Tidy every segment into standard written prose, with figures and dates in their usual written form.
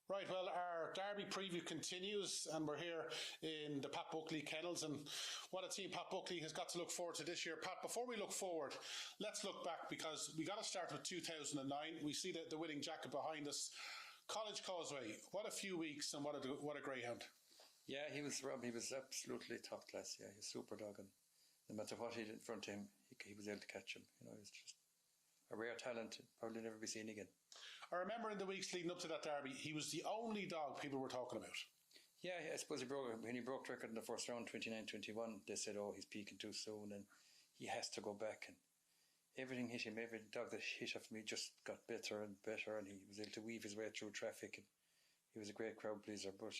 Right, well, our Derby preview continues, and we're here in the Pat Buckley Kennels, and what a team Pat Buckley has got to look forward to this year. Pat, before we look forward, let's look back, because we got to start with 2009. We see the winning jacket behind us. College Causeway, what a few weeks, and what a greyhound. Yeah, he was absolutely top class. Yeah, he was super dog, and no matter what he did in front of him, he was able to catch him. You know, he was just a rare talent, probably never be seen again. I remember in the weeks leading up to that derby, he was the only dog people were talking about. Yeah, I suppose when he broke record in the first round, 29-21, they said, oh, he's peaking too soon and he has to go back. And everything hit him. Every dog that hit off me just got better and better, and he was able to weave his way through traffic. And he was a great crowd pleaser, but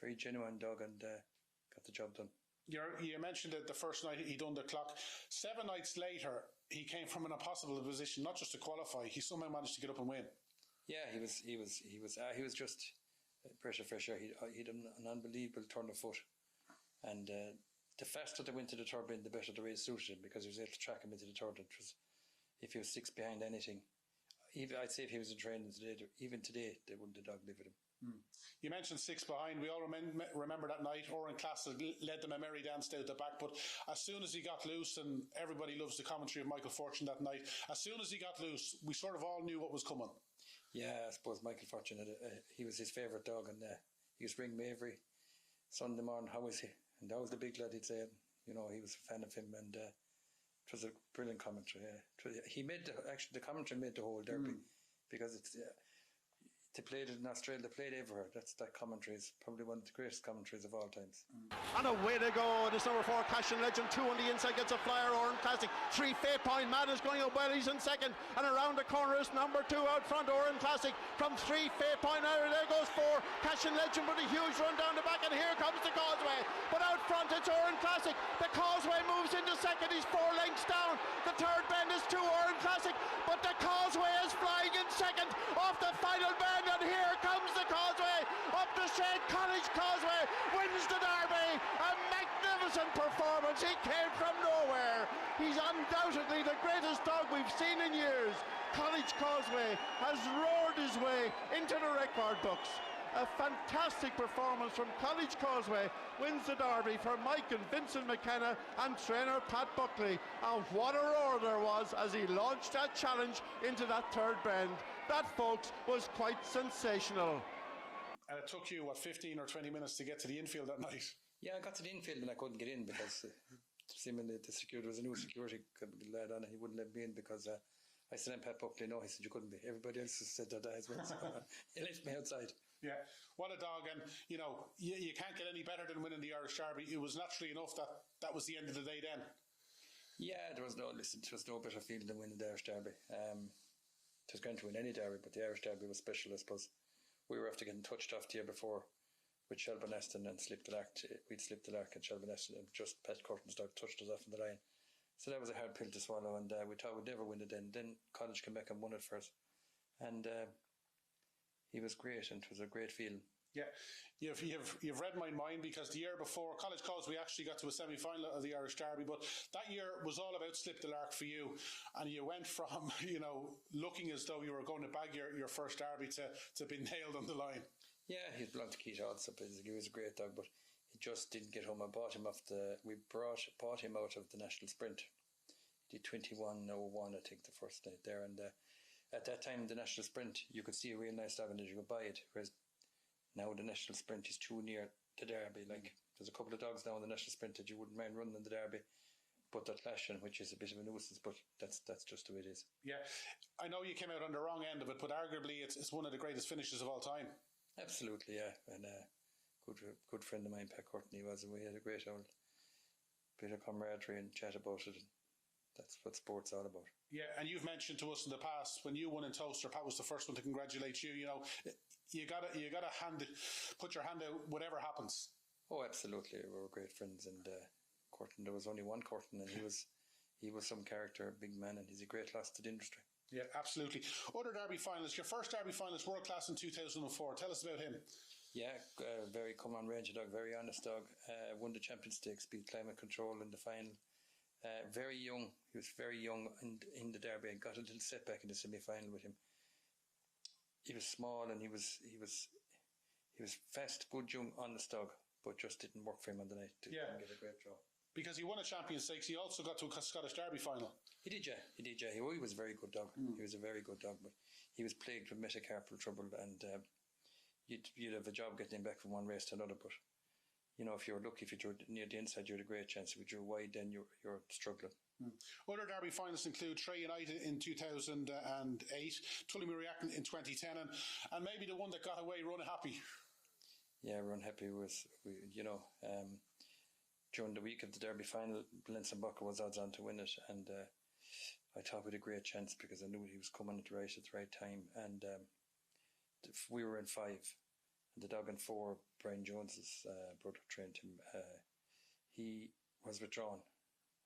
very genuine dog, and got the job done. You mentioned that the first night he done the clock. 7 nights later, he came from an impossible position, not just to qualify. He somehow managed to get up and win. Yeah, he was just pressure fresh air. He had an unbelievable turn of foot, and the faster they went to the third bend, the better the race suited him, because he was able to track him into the third. It was, if he was 6 behind anything, I'd say if he was in training today, even today, they wouldn't the dog live with him. You mentioned 6 behind. We all remember that night. Oran Classic led them a merry dance down the back, but as soon as he got loose, and everybody loves the commentary of Michael Fortune that night, as soon as he got loose, we sort of all knew what was coming. Yeah, I suppose Michael Fortune, he was his favourite dog, and he was ringing me every Sunday morning, how is he? And that was the big lad, he'd say. You know, he was a fan of him, and it was a brilliant commentary. He made the commentary made the whole derby, because it's... they played it in Australia, they played everywhere. That commentary is probably one of the greatest commentaries of all times. And away to go. This number 4, Catterson Legend. 2 on the inside, gets a flyer. Oran Classic. 3, Fate Point Madness going up well. He's in second. And around the corner is number 2 out front, Oran Classic. From 3, Fate Point. There goes 4, Catterson Legend with a huge run down the back. And here comes the Causeway. But out front it's Oran Classic. The Causeway moves into second. He's 4 lengths down. The third bend is 2, Oran Classic. But the Causeway is flying in second off the final bend. And here comes the Causeway up the straight. College Causeway wins the Derby. A magnificent performance. He came from nowhere. He's undoubtedly the greatest dog we've seen in years. College Causeway has roared his way into the record books. A fantastic performance from College Causeway wins the Derby for Mike and Vincent McKenna and trainer Pat Buckley. And what a roar there was as he launched that challenge into that third bend. That, folks, was quite sensational. And it took you, 15 or 20 minutes to get to the infield that night? Yeah, I got to the infield and I couldn't get in, because seemingly the security was a new security lad on, and he wouldn't let me in, because I said, Pat Buckley, no, he said you couldn't be. Everybody else said that as well, so he left me outside. Yeah, what a dog. And you know, you can't get any better than winning the Irish Derby. It was naturally enough that was the end of the day then. Yeah, there was no better feeling than winning the Irish Derby. It was going to win any derby, but the Irish Derby was special, I suppose. We were after getting touched off the year before with Shelburne Aston and Slip the Lark. We'd slipped the Lark and Shelburne Aston, and just Pat Curtin's dog touched us off in the line. So that was a hard pill to swallow, and we thought we'd never win it then. Then College came back and won it for us. And he was great, and it was a great feeling. Yeah, you've read my mind, because the year before, College Causeway actually got to a semi-final of the Irish Derby, but that year was all about Slip the Lark for you, and you went from, looking as though you were going to bag your first Derby to be nailed on the line. Yeah, he belonged to Keith Odds, he was a great dog, but he just didn't get home. I bought him bought him out of the national sprint. He did 21:01, I think, the first night there, and at that time, the national sprint, you could see a real nice dog and you could buy it, whereas now the national sprint is too near the Derby. Like, there's a couple of dogs now in the national sprint that you wouldn't mind running in the Derby, but they're clashing, which is a bit of a nuisance, but that's just the way it is. Yeah, I know you came out on the wrong end of it, but arguably it's one of the greatest finishes of all time. Absolutely, yeah. And good friend of mine, Pat Curtin, he was, and we had a great old bit of camaraderie and chat about it. And that's what sport's all about. Yeah, and you've mentioned to us in the past, when you won in Toaster, Pat was the first one to congratulate you. You gotta put your hand out whatever happens. Oh, absolutely. We were great friends, and Curtin, there was only one Curtin, and he was some character, a big man, and he's a great loss to the industry. Yeah, absolutely. Other Derby finalists, your first Derby finalist, world class in 2004. Tell us about him. Yeah, very come-on range dog, very honest dog. Won the Champion Stakes, beat Climate Control in the final. Very young. He was very young in the Derby. I got a little setback in the semi-final with him. he was small and he was fast, good young, honest dog, but just didn't work for him on the night. Didn't get a great draw. Because he won a Champions Stakes, he also got to a Scottish Derby final. He did, yeah. He was a very good dog. He was a very good dog, but he was plagued with metacarpal trouble, and you'd have a job getting him back from one race to another. But you know, if you're lucky, if you drew near the inside, you had a great chance. If you drew wide, then you're struggling. Other Derby finalists include Trey United in 2008, Tullamarine in 2010, and maybe the one that got away, Run Happy. Yeah, Run Happy was, during the week of the Derby final, Blenson Bucker was odds on to win it, and I thought we had a great chance because I knew he was coming at the right time, and we were in 5, and the dog in 4, Brian Jones's brother trained him. He was withdrawn,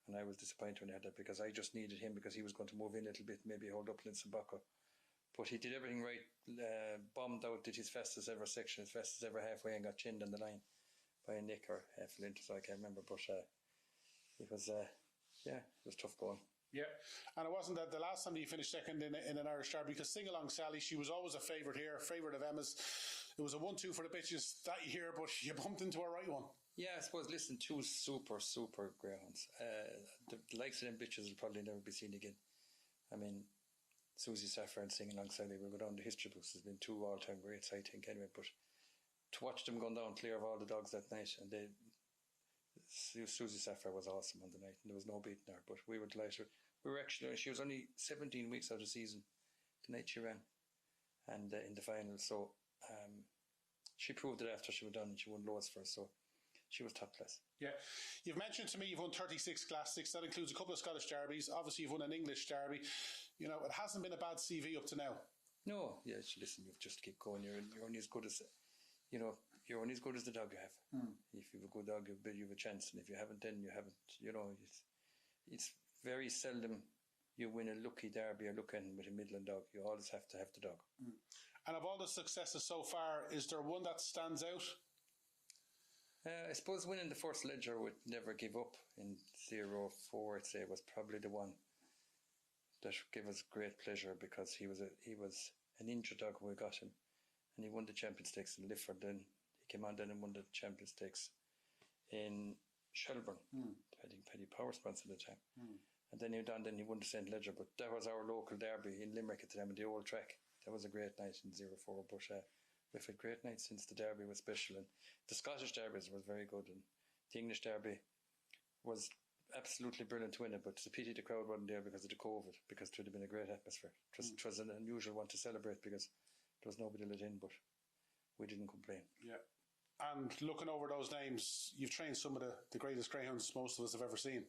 and I was disappointed when he had that because I just needed him because he was going to move in a little bit, maybe hold up Blenson Bucker. But he did everything right, bombed out, did his fastest ever section, his fastest ever halfway, and got chinned on the line by a nick or half a length, so I can't remember. But it was tough going. Yeah, and it wasn't that the last time that you finished second in an Irish Derby, because Singalong Sally, she was always a favourite here, favourite of Emma's. It was a 1-2 for the bitches that year, but you bumped into a right one. Yeah, I suppose, listen, 2 super greyhounds. The likes of them bitches will probably never be seen again. I mean, Susie Saffron and Singalong Sally will go down the history books. There's been 2 all-time greats, I think, anyway. But to watch them going down clear of all the dogs that night, and Susie Saffron was awesome on the night, and there was no beating her. But we were delighted. She was only 17 weeks out of the season the night she ran, and in the final. So she proved it after she was done, and she won loads for us. So she was top class. Yeah. You've mentioned to me you've won 36 Classics. That includes a couple of Scottish Derbies. Obviously, you've won an English Derby. You know, it hasn't been a bad CV up to now. No, yeah, listen, you've just keep going. You're only as good as, you're only as good as the dog you have. If you have a good dog, you have a chance. And if you haven't, then you haven't. It's very seldom you win a lucky Derby or lucky ending with a Midland dog. You always have to have the dog. And of all the successes so far, is there one that stands out? I suppose winning the first Ledger with Never Give Up in 04, I'd say, was probably the one that gave us great pleasure because he was an injured dog when we got him, and he won the Champions Stakes in Lifford. Then he came on then and won the Champions Stakes in Shelburne. Paddy Power sponsored the time. And then he won the St. Ledger, but that was our local derby in Limerick at the time, in the old track. That was a great night in 04, but we've had great nights since the Derby was special, and the Scottish Derbies was very good, and the English Derby was absolutely brilliant to win it, but it's a pity the crowd wasn't there because of the COVID, because it would have been a great atmosphere. It was an unusual one to celebrate because there was nobody let in, but we didn't complain. Yeah. And looking over those names, you've trained some of the greatest greyhounds most of us have ever seen.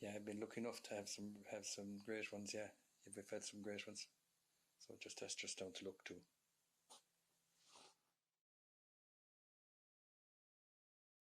Yeah, I've been lucky enough to have some great ones. Yeah, we've had some great ones. So that's just down to luck too.